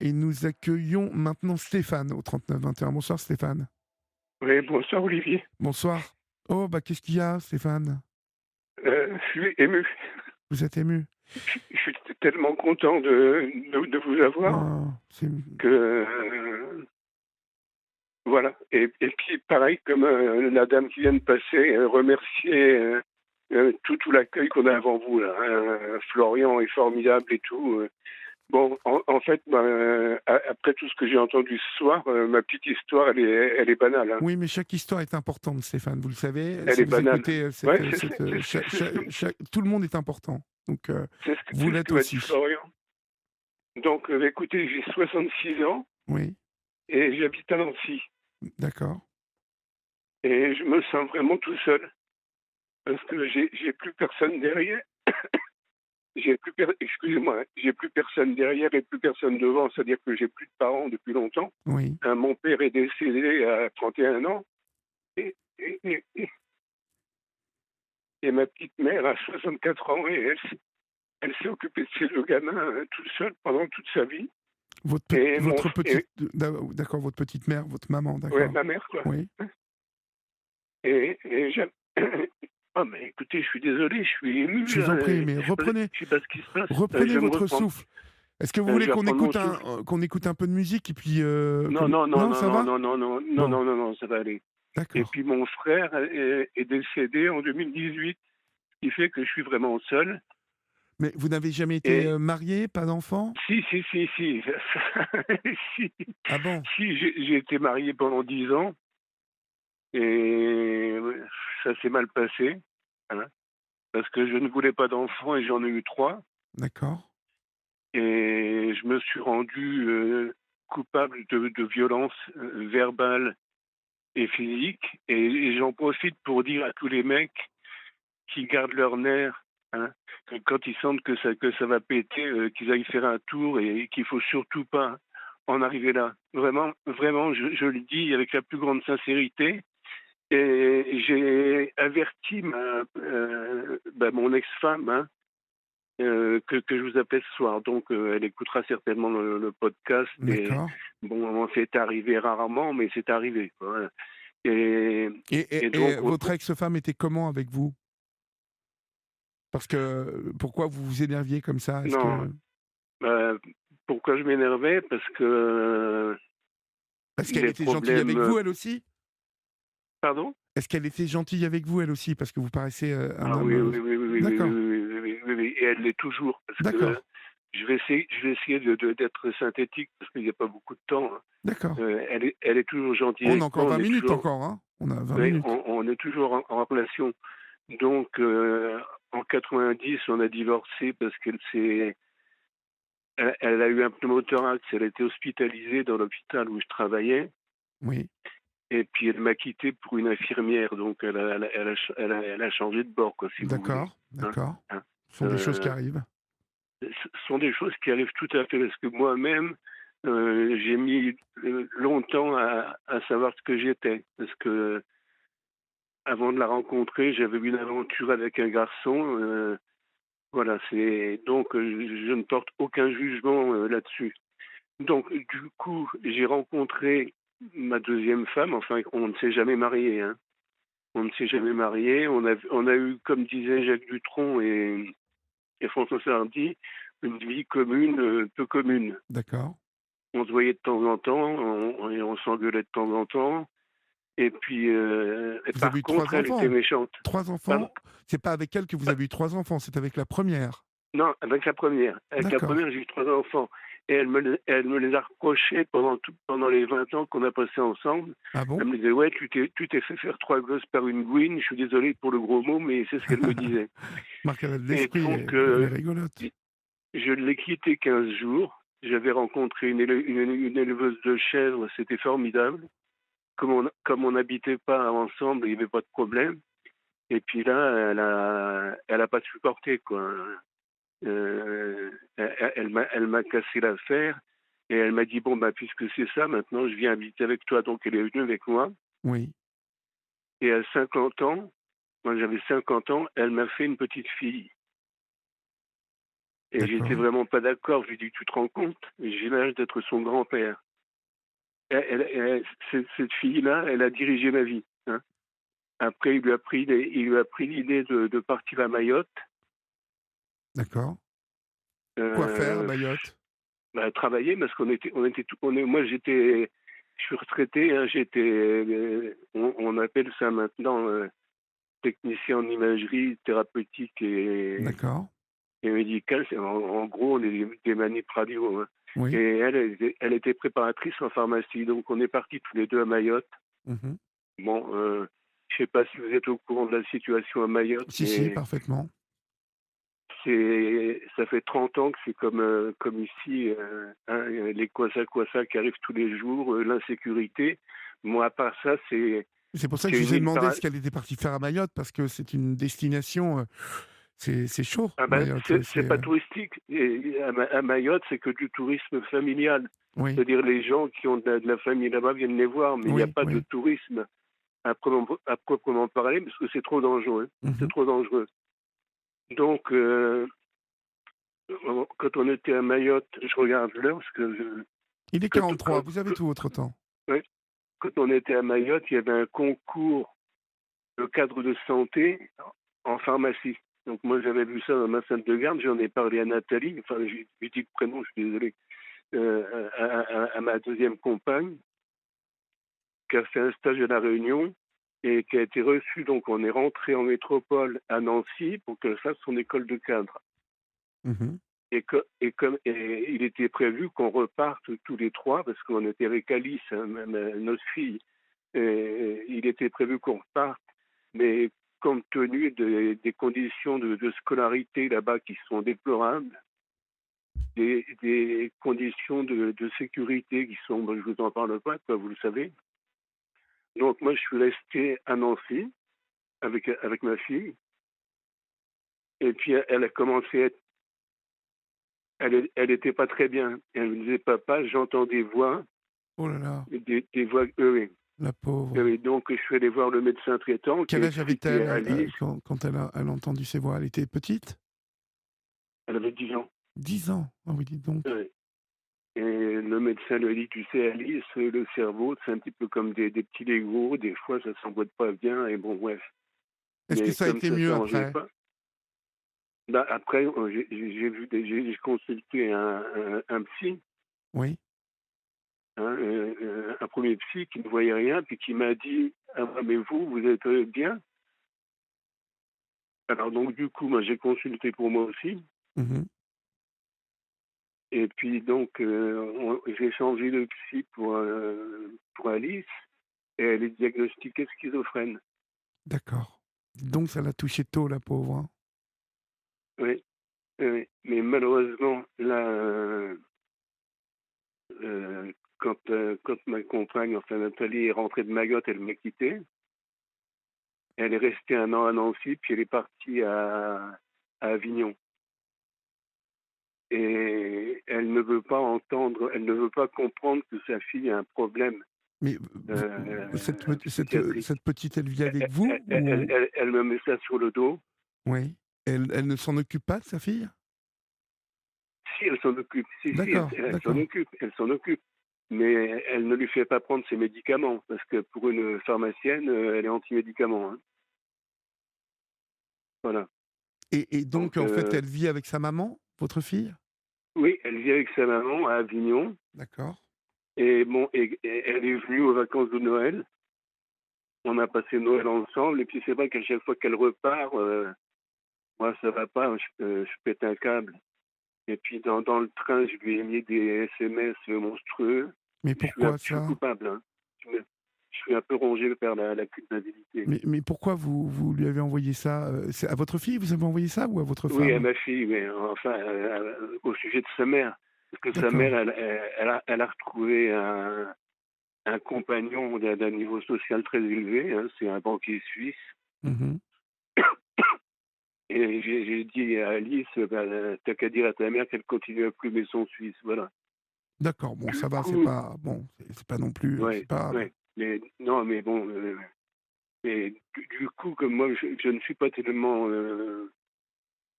et nous accueillons maintenant Stéphane au 39 21. Bonsoir Stéphane. Oui, bonsoir Olivier. Bonsoir. Oh, bah qu'est-ce qu'il y a Stéphane? Je suis ému. Vous êtes ému? Je suis tellement content de vous avoir Oh, c'est... que voilà. Et puis pareil, comme la dame qui vient de passer, remercier tout l'accueil qu'on a avant vous là. Florian est formidable et tout. Bon, en fait, après tout ce que j'ai entendu ce soir, ma petite histoire, elle est banale. Hein. Oui, mais chaque histoire est importante, Stéphane, vous le savez. Elle Si est vous banale. écoutez Ouais, tout le monde est important. Donc, vous c'est ce l'êtes que m'a dit aussi. Florian. Donc, écoutez, j'ai 66 ans Oui, et j'habite à Nancy. d'accord. Et je me sens vraiment tout seul parce que j'ai plus personne derrière. Excusez-moi, hein, j'ai plus personne derrière et plus personne devant. C'est-à-dire que j'ai plus de parents depuis longtemps. Oui. Mon père est décédé à 31 ans et, et, et, et- et ma petite mère a 64 ans et elle s'est occupée de ses deux gamins toute seule pendant toute sa vie. Et Votre petite... D'accord, votre petite mère, votre maman, ouais, d'accord. ma mère quoi. Oui. Et j'aime. Oh, mais écoutez, je suis désolé, je suis ému Je vous en prie, là. mais Je sais pas ce qui se passe. Je reprenez vais me votre reprendre. souffle. Est-ce que vous Je voulez vais reprendre mon souffle. qu'on écoute un peu de musique et puis Non, non, non, Non, non, ça non, va? non, non, non, non, Bon, non, non, non, ça va aller. Et d'accord. puis mon frère est décédé en 2018, ce qui fait que je suis vraiment seul. Mais vous n'avez jamais été Et marié, pas d'enfant? si, si, si, si, si, Ah bon? si, j'ai été marié pendant 10 ans et ça s'est mal passé, hein, parce que je ne voulais pas d'enfants et j'en ai eu 3. D'accord. Et je me suis rendu coupable de violences verbales et physiques. Et j'en profite pour dire à tous les mecs qui gardent leur nerf, hein, que quand ils sentent que ça va péter, qu'ils aillent faire un tour et qu'il faut surtout pas en arriver là. Vraiment, vraiment, je le dis avec la plus grande sincérité. Et j'ai averti mon ex-femme, hein, que je vous appelle ce soir. Donc, elle écoutera certainement le podcast. Et D'accord. bon, c'est arrivé rarement, mais c'est arrivé, quoi. Hein. Et, et Et donc, votre ex-femme était comment avec vous? Parce que pourquoi vous vous énerviez comme ça? Est-ce non, que euh, pourquoi je m'énervais? Parce que parce qu'elle les était gentille problèmes. avec vous, elle aussi? Pardon? Est-ce qu'elle était gentille avec vous, elle aussi? Parce que vous paraissez, un Ah homme, oui, oui, oui, oui, oui, oui, d'accord, oui, oui, oui, oui, oui. Et elle l'est toujours. Parce que d'accord, je vais essayer d'être synthétique parce qu'il n'y a pas beaucoup de temps. Hein. d'accord. Elle est toujours gentille On a avec encore moi. 20 minutes encore, hein? On a 20 Oui, minutes. on est toujours en relation. Donc, en 90, on a divorcé parce elle a eu un pneumothorax. Elle a été hospitalisée dans l'hôpital où je travaillais. Oui, Et puis, elle m'a quitté pour une infirmière. Donc, elle a changé de bord, quoi, si vous voulez. d'accord, Hein, d'accord. hein. Ce sont des choses qui Euh, arrivent. Ce sont des choses qui arrivent tout à fait. Parce que moi-même, j'ai mis longtemps à savoir ce que j'étais. Parce que avant de la rencontrer, j'avais eu une aventure avec un garçon. Voilà, c'est donc je ne porte aucun jugement là-dessus. Donc du coup, j'ai rencontré ma deuxième femme. Enfin, on ne s'est jamais marié. Hein. On ne s'est jamais marié. On a eu, comme disait Jacques Dutronc et François Sardy, une vie commune, peu commune. D'accord. On se voyait de temps en temps, et on s'engueulait de temps en temps. Et puis, et Vous avez par eu contre, 3 elle était enfants? méchante. 3 Pardon. enfants? C'est pas avec elle que vous avez eu 3 enfants, c'est avec la première. Non, avec la première. Avec la D'accord. première, j'ai eu 3 enfants et elle me les a reprochés pendant les 20 ans qu'on a passés ensemble. Ah bon? Elle me disait: «Ouais, tu t'es fait faire 3 gosses par une gouine». Je suis désolé pour le gros mot, mais c'est ce qu'elle me disait. Marc, elle a de Et l'esprit, donc, elle est rigolote. je l'ai quittée 15 jours. J'avais rencontré une éleveuse de chèvres, c'était formidable. Comme on n'habitait pas ensemble, il n'y avait pas de problème. Et puis là, elle a pas supporté, quoi. Elle m'a cassé l'affaire et elle m'a dit: «Bon, bah, puisque c'est ça, maintenant je viens habiter avec toi». Donc elle est venue avec moi Oui. et à 50 ans, moi j'avais 50 ans, elle m'a fait une petite fille Et j'étais D'accord. vraiment pas d'accord. Je lui ai dit: «Tu te rends compte? J'ai l'âge d'être son grand-père». Cette fille-là, elle a dirigé ma vie, hein. Après, il lui a pris l'idée de partir à Mayotte, D'accord. Quoi faire à heu, Mayotte? bah, travailler parce on était tous on est moi j'étais je suis retraité, hein, j'étais, on appelle ça maintenant, technicien en imagerie thérapeutique D'accord. et médicale. C'est en gros, on est des manip radio, hein, et Oui. elle était préparatrice en pharmacie, donc on est partis tous les 2 à Mayotte. Mmh. Bon, je sais pas si vous êtes au courant de la situation à Mayotte, Si, si, mais parfaitement. ça fait 30 ans que c'est comme ici, hein, les kwassa-kwassa qui arrivent tous les jours, l'insécurité. Moi, à part ça, C'est pour ça que c'est je une vous ai île demandé ce qu'elle était partie faire à Mayotte, parce que c'est une destination, c'est chaud, ah ben, Mayotte, c'est pas touristique et à Mayotte, c'est que du tourisme familial. oui, C'est-à-dire les gens qui ont de la famille là-bas viennent les voir, mais il n'y a oui, pas de oui. tourisme à proprement parler parce que c'est trop dangereux, c'est Mmh. trop dangereux. Donc quand on était à Mayotte, je regarde l'heure parce que Il est quand 43, vous avez tout votre temps. ouais, quand on était à Mayotte, il y avait un concours de cadre de santé en pharmacie. Donc moi, j'avais vu ça dans ma salle de garde, j'en ai parlé à Nathalie, enfin, j'ai dit le prénom, je suis désolé, à ma deuxième compagne, qui a fait un stage à La Réunion et qui a été reçue. Donc on est rentré en métropole à Nancy pour qu'elle fasse son école de cadre. Mmh. Et il était prévu qu'on reparte tous les trois, parce qu'on était avec Alice, hein, notre fille, et il était prévu qu'on reparte, mais compte tenu des conditions de scolarité là-bas qui sont déplorables, des conditions de sécurité qui sont, ben, je vous en parle pas, quoi, vous le savez. Donc moi, je suis resté à Nancy avec ma fille, et puis elle a commencé à elle était pas très bien. Elle me disait: «Papa, j'entends des voix, Oh là là, des voix», oui. la pauvre. Oui, donc je suis allé voir le médecin traitant qui a Quel âge expliqué avait-elle, à Alice. quand elle a entendu ces voix? Elle était petite? Elle avait 10 ans. 10 ans? Ah oui, dites donc. Oui. Et le médecin lui a dit: «Tu sais, Alice, le cerveau, c'est un petit peu comme des petits Legos, des fois ça s'emboîte pas bien», et bon, bref. Est-ce que Mais ça a comme été ça mieux s'arrangeait après? pas, bah, après, j'ai consulté un psy, Oui? hein, un 1er psy qui ne voyait rien, puis qui m'a dit: «Ah bah, mais vous êtes, bien?» Alors donc du coup, moi, j'ai consulté pour moi aussi, Mmh. et puis donc j'ai changé de psy pour Alice, et elle est diagnostiquée schizophrène. D'accord. Dites donc, ça l'a touchée tôt, la pauvre, hein? Oui, oui, mais malheureusement là, quand ma compagne, enfin Nathalie, est rentrée de Mayotte, elle m'a quitté. Elle est restée 1 an à Nancy, puis elle est partie à Avignon, et elle ne veut pas comprendre que sa fille a un problème, Mais psychiatrique. cette petite, elle vit avec Elle vous ou? elle me met ça sur le dos. Oui. Elle ne s'en occupe pas de sa fille? Si, elle s'en occupe, si, si, D'accord, elle s'en d'accord. occupe, elle s'en occupe. Mais elle ne lui fait pas prendre ses médicaments, parce que pour une pharmacienne, elle est anti-médicaments, hein. Voilà. Et Donc donc, en fait, elle vit avec sa maman, votre fille? oui, elle vit avec sa maman à Avignon, D'accord. et bon, et elle est venue aux vacances de Noël. On a passé Noël ensemble, et puis c'est vrai qu'à chaque fois qu'elle repart, moi ça va pas, je pète un câble. Et puis dans le train, je lui ai mis des SMS monstrueux. Mais pourquoi Je suis ça? coupable, hein. Je suis un peu rongé par la culpabilité. Mais pourquoi vous lui avez envoyé ça? C'est à votre fille, vous avez envoyé ça, ou à votre Oui, à femme? ma fille, mais enfin, au sujet de sa mère. Parce que sa D'accord. mère, elle a retrouvé un compagnon d'un niveau social très élevé, hein, c'est un banquier suisse. Mmh. Et j'ai dit à Alice: «Bah, tu qu'à dire à ta mère qu'elle continue à plumer son suisse», voilà. D'accord, bon, Du ça va, c'est coup, pas bon, c'est pas non plus, c'est ouais, pas grave. ouais, mais non, mais bon, mais du coup, comme moi, je ne suis pas tellement,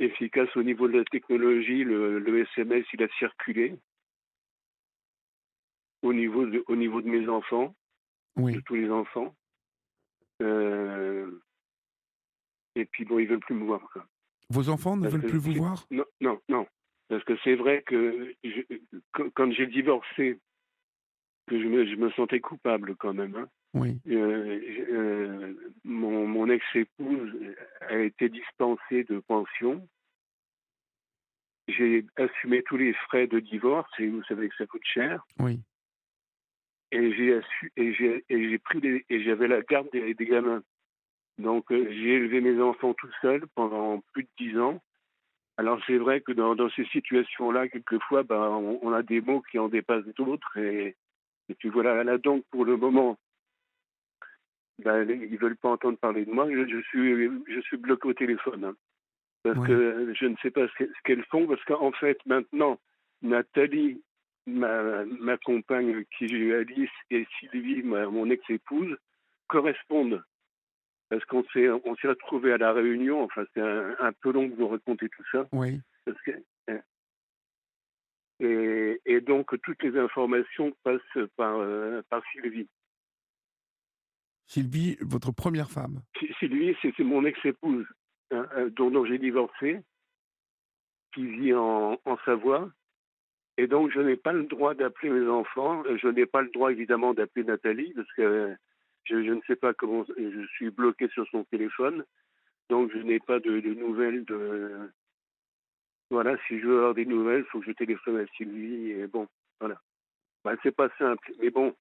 efficace au niveau de la technologie. Le SMS, il a circulé au niveau de mes enfants, de Oui. tous les enfants. Et puis bon, ils veulent plus me voir, quoi. Vos enfants ne Parce veulent que plus vous voir? non, non, non. Parce que c'est vrai que quand j'ai divorcé, que je me sentais coupable quand même, hein. Oui, Mon ex-épouse a été dispensée de pension. J'ai assumé tous les frais de divorce et vous savez que ça coûte cher. oui. J'ai pris et j'avais la garde des gamins. Donc j'ai élevé mes enfants tout seul pendant plus de 10 ans. Alors c'est vrai que dans ces situations-là, quelquefois, ben, on a des mots qui en dépassent d'autres et puis voilà. Là donc pour le moment, ben, ils veulent pas entendre parler de moi. Je suis bloqué au téléphone, hein, parce Oui. que je ne sais pas ce qu'elles font, parce qu'en fait maintenant, Nathalie, ma compagne qui j'ai eu Alice, et Sylvie, mon ex-épouse, correspondent. Parce on s'est retrouvés à la Réunion. Enfin, c'est un peu long de vous raconter tout ça. Oui. Parce que, et donc, toutes les informations passent par Sylvie. Sylvie, votre première femme? Sylvie, c'est mon ex-épouse, hein, dont j'ai divorcé, qui vit en Savoie. Et donc, je n'ai pas le droit d'appeler mes enfants. Je n'ai pas le droit, évidemment, d'appeler Nathalie, parce que je ne sais pas comment. Je suis bloqué sur son téléphone. Donc, je n'ai pas de nouvelles de. Voilà, si je veux avoir des nouvelles, il faut que je téléphone à Sylvie. Et bon, voilà. Ben, c'est pas simple. Mais bon,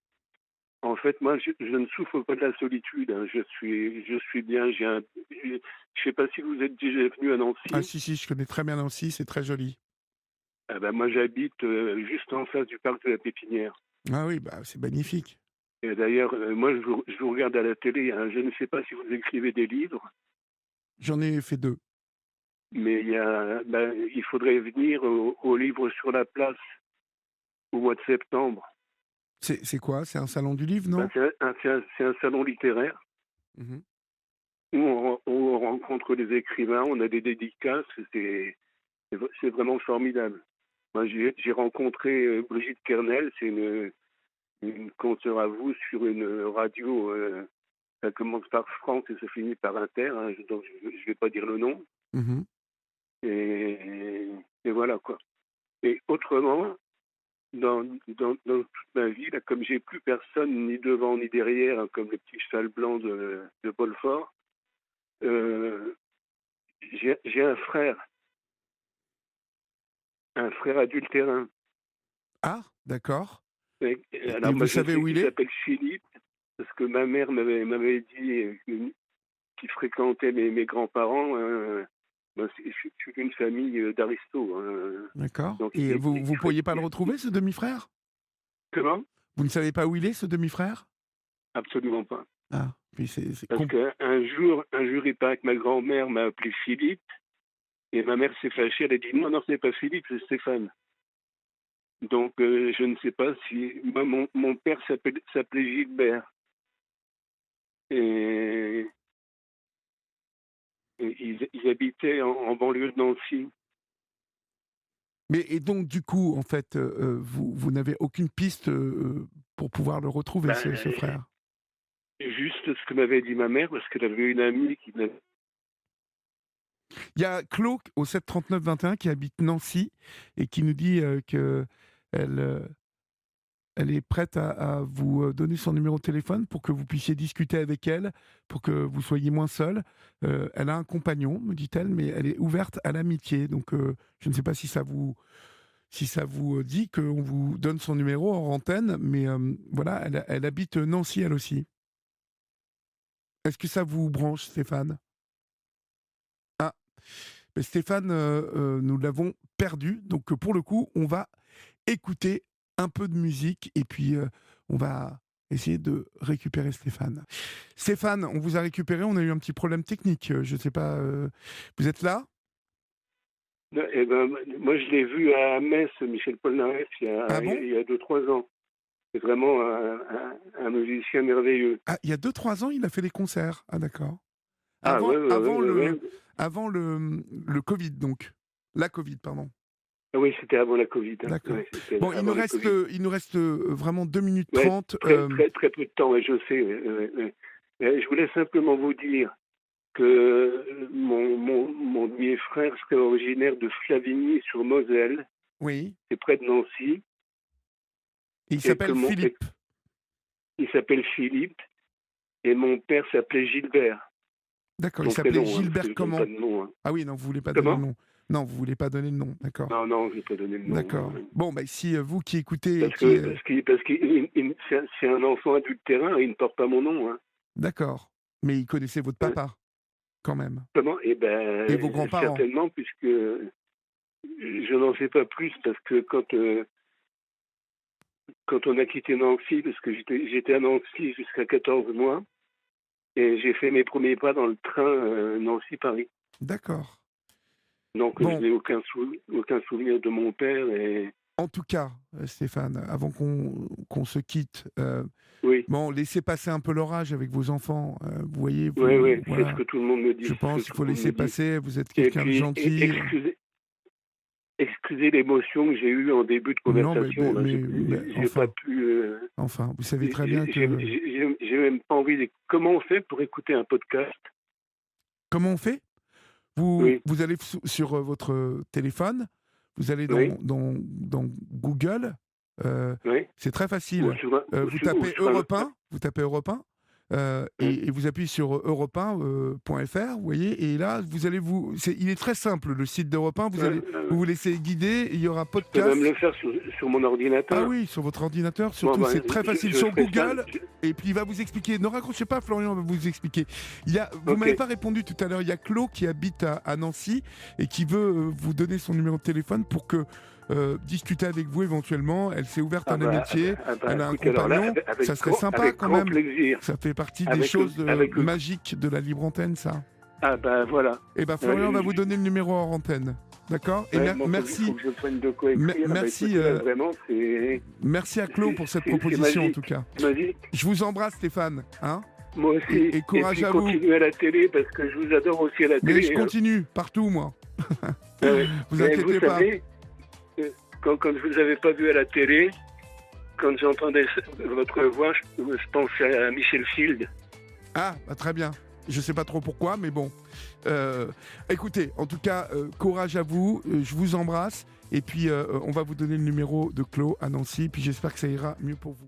en fait, moi, je ne souffre pas de la solitude, hein. Je suis bien. Je sais pas si vous êtes déjà venu à Ah Nancy. si, si, je connais très bien Nancy, c'est très joli. Ah ben, moi, j'habite juste en face du parc de la Pépinière. Ah oui, bah, c'est magnifique. Et d'ailleurs, moi, je vous regarde à la télé, hein. Je ne sais pas si vous écrivez des livres, J'en ai fait 2. mais il faudrait venir au livre sur la place au mois de septembre. C'est quoi? C'est un salon du livre, Ben, non? c'est un salon littéraire Mmh. où on rencontre des écrivains, on a des dédicaces, c'est vraiment formidable. Moi, j'ai rencontré Brigitte Kernel, c'est une conteure à vous sur une radio, ça commence par France et ça finit par Inter, hein, donc je ne vais pas dire le nom. Mmh. Et, et voilà quoi. Et autrement, dans toute ma vie, là, comme j'ai plus personne ni devant ni derrière, hein, comme le petit cheval blanc de Bolfort, euh, j'ai un frère adultérin. Ah, d'accord. Et Alors moi vous je savez sais où il qu'il est? s'appelle Philippe, parce que ma mère m'avait dit qu'il fréquentait mes grands-parents. Moi, je suis d'une famille d'aristos, hein. D'accord. Donc Et vous pourriez pas le retrouver, ce demi-frère? comment? Vous ne savez pas où il est, ce demi-frère? Absolument pas. Ah, puis c'est Parce un jour, il paraît que ma grand-mère m'a appelé Philippe, et ma mère s'est fâchée, elle a dit non, non, c'est pas Philippe, c'est Stéphane. Donc je ne sais pas si. Moi, mon père s'appelait Gilbert. Et, et ils habitaient en banlieue de Nancy. mais et donc du coup, en fait, vous n'avez aucune piste, pour pouvoir le retrouver, ce Ben, frère? juste ce que m'avait dit ma mère, parce qu'elle avait une amie qui n'avait. Il y a Claude au 739-21 qui habite Nancy et qui nous dit, qu'elle, elle est prête à vous donner son numéro de téléphone pour que vous puissiez discuter avec elle, pour que vous soyez moins seul. Elle a un compagnon, me dit-elle, mais elle est ouverte à l'amitié. Donc, je ne sais pas si ça vous dit qu'on vous donne son numéro en antenne, mais voilà, elle habite Nancy, elle aussi. Est-ce que ça vous branche, Stéphane? Ah, mais Stéphane, nous l'avons perdu. Donc, pour le coup, on va écouter un peu de musique et puis on va essayer de récupérer Stéphane. Stéphane, on vous a récupéré, on a eu un petit problème technique, je ne sais pas, vous êtes là? Eh ben, moi, je l'ai vu à Metz, Michel Polnareff, Ah bon? il y a 2-3 ans. C'est vraiment un musicien merveilleux. Ah, il y a 2-3 ans, il a fait des concerts. Ah d'accord. Ah, Avant ouais, ouais, ouais, avant ouais, le ouais. avant le Covid, donc. La Covid, pardon. Ah oui, c'était avant la Covid. Hein. D'accord. Ouais, c'était Bon, avant la Covid. il nous reste vraiment 2 minutes Ouais, 30. très peu de temps, ouais, je sais. Je voulais simplement vous dire que mon demi-frère serait originaire de Flavigny sur Moselle, Oui. c'est près de Nancy, Et il et que s'appelle Philippe. il s'appelle Philippe, et mon père s'appelait Gilbert. D'accord, il Son s'appelait prénom, hein, parce Gilbert que je donne comment? pas de nom. Hein. Ah oui, non, vous voulez pas donner le Comment? nom. Non, vous voulez pas donner le nom, d'accord. Non, je vais pas donner le nom. D'accord. Bon, bah, si vous qui écoutez et Parce qui... que c'est un enfant adultérin, il ne porte pas mon nom. Hein. D'accord. Mais il connaissait votre Hein. papa, quand même. Comment? Eh Et vos ben, grands-parents. certainement, puisque je n'en sais pas plus, parce que quand on a quitté Nancy, parce que j'étais à Nancy jusqu'à 14 mois, et j'ai fait mes premiers pas dans le train Nancy-Paris. D'accord. Donc je Bon, n'ai aucun souvenir de mon père. Et en tout cas, Stéphane, avant qu'on se quitte, oui, bon, laissez passer un peu l'orage avec vos enfants. Vous voyez, oui, c'est ce voilà. que tout le monde me dit. Je c'est ce pense que qu'il tout faut le monde laisser me dit. passer. Vous êtes Et quelqu'un de puis, gentil. excusez l'émotion que j'ai eue en début de Non, conversation. Là. J'ai enfin, pas pu. enfin, vous savez très bien que... J'ai même pas envie de. Comment on fait pour écouter un podcast? Comment on fait? Oui, Vous allez sur votre téléphone, vous allez oui, dans Google, oui. c'est très facile. Vous Ou tapez sur un- Europe 1, Hein. et vous appuyez sur europe1.fr, vous voyez, et là, il est très simple, le site d'Europe 1, vous vous laissez guider, il y aura Je peux même podcast. le faire sur mon ordinateur. Ah oui, sur votre ordinateur, surtout, Bon, c'est très facile. je Sur ferai ça. Google, et puis il va vous expliquer. Ne raccrochez pas, Florian va vous expliquer. Vous Ok. m'avez pas répondu tout à l'heure. Il y a Claude qui habite à Nancy et qui veut vous donner son numéro de téléphone pour que discuter avec vous éventuellement. Elle s'est ouverte à l'amitié, elle a un Écoutez, alors là, compagnon. Ça serait sympa avec quand grand même. plaisir. Ça fait partie des Avec- choses avec- magiques de la libre antenne, ça. Ah ben voilà. Et ben Florian va vous donner le numéro hors antenne. D'accord? Et Ouais, bon, merci. Il faut que je soigne de quoi écrire. Merci, Écoutez, là, vraiment, c'est Merci à Claude pour cette c'est proposition en magique. tout cas. magique. Je vous embrasse Stéphane. Hein? Moi aussi. Et courage puis à vous. continuez à la télé parce que je vous adore aussi à la Mais télé. je continue, partout moi. Ouais. Vous Mais inquiétez vous pas. savez, quand je vous avais pas vu à la télé, quand j'entendais votre voix, je pensais à Michel Field. Ah, bah, très bien. Je sais pas trop pourquoi, mais bon. Écoutez, en tout cas, courage à vous. Je vous embrasse. Et puis, on va vous donner le numéro de Claude à Nancy. Puis j'espère que ça ira mieux pour vous.